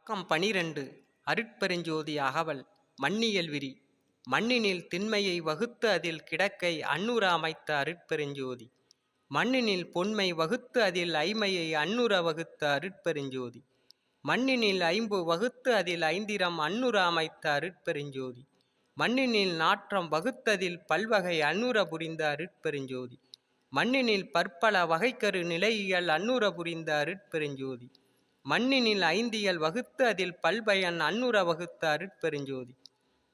12 அருட்பெருஞ்சோதி அகவல் மன்னியல் விரி. மண்ணினில் திண்மையை வகுத்து அதில் கிடக்கை அன்னுர அமைத்த அருட்பெருஞ்சோதி. மண்ணினில் பொன்மை வகுத்து அதில் ஐமையை அன்னுர வகுத்த அருட்பெருஞ்சோதி. மண்ணினில் ஐம்பு வகுத்து அதில் ஐந்திரம் அன்னுர அமைத்த அருட்பெருஞ்சோதி. மண்ணினில் நாற்றம் வகுத்ததில் பல்வகை அன்னுர புரிந்த அருட்பெருஞ்சோதி. மண்ணினில் பற்பல வகைக்கரு நிலையியல் அன்னுர புரிந்த அருட்பெருஞ்சோதி. மண்ணினில் ஐந்தியல் வகுத்து அதில் பல்பயன் அன்னுர வகுத்த அருட்பெருஞ்சோதி.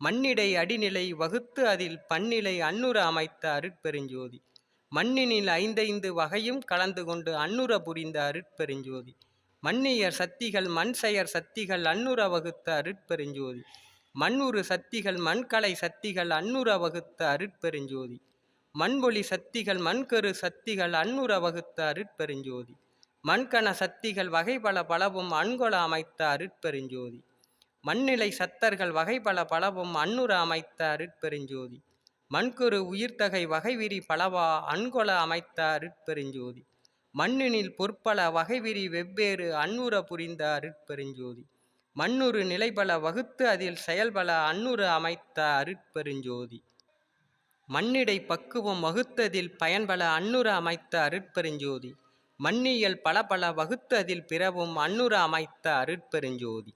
மண்ணிடை அடிநிலை வகுத்து அதில் பன்னிலை அன்னுர அமைத்த அருட்பெருஞ்சோதி. மண்ணினில் ஐந்தைந்து வகையும் கலந்து கொண்டு அன்னுர புரிந்த அருட்பெருஞ்சோதி. மன்னியர் சக்திகள் மண்செயர் சக்திகள் அன்னுர வகுத்த அருட்பெருஞ்சோதி. மண்ணுறு சக்திகள் மண்கலை சக்திகள் அன்னுர வகுத்த அருட்பெருஞ்சோதி. மண்பொலி சக்திகள் மண்கரு சக்திகள் அன்னுர வகுத்த அருட்பெருஞ்சோதி. மண்கண சக்திகள் வகைபல பலவும் அன்கொல அமைத்த அருட்பெருஞ்சோதி. மண்ணிலை சத்தர்கள் வகைபல பலவும் அன்னுர அமைத்த அருட்பெருஞ்சோதி. மண்குரு உயிர்த்தகை வகைவிரி பலவா அன்கொல அமைத்த அருட்பெருஞ்சோதி. மண்ணினில் பொற்பல வகைவிரி வெவ்வேறு அன்னுர புரிந்த அருட்பெருஞ்சோதி. மண்ணுறு நிலைபல வகுத்து அதில் செயல்பல அன்னுர அமைத்த அருட்பெருஞ்சோதி. மண்ணிடை பக்குவம் வகுத்ததில் பயன்பல அன்னுர அமைத்த அருட்பெருஞ்சோதி. மன்னியல் பல பல வகுத்ததில் பிறவும் அன்னுர அமைத்த அருட்பெருஞ்சோதி.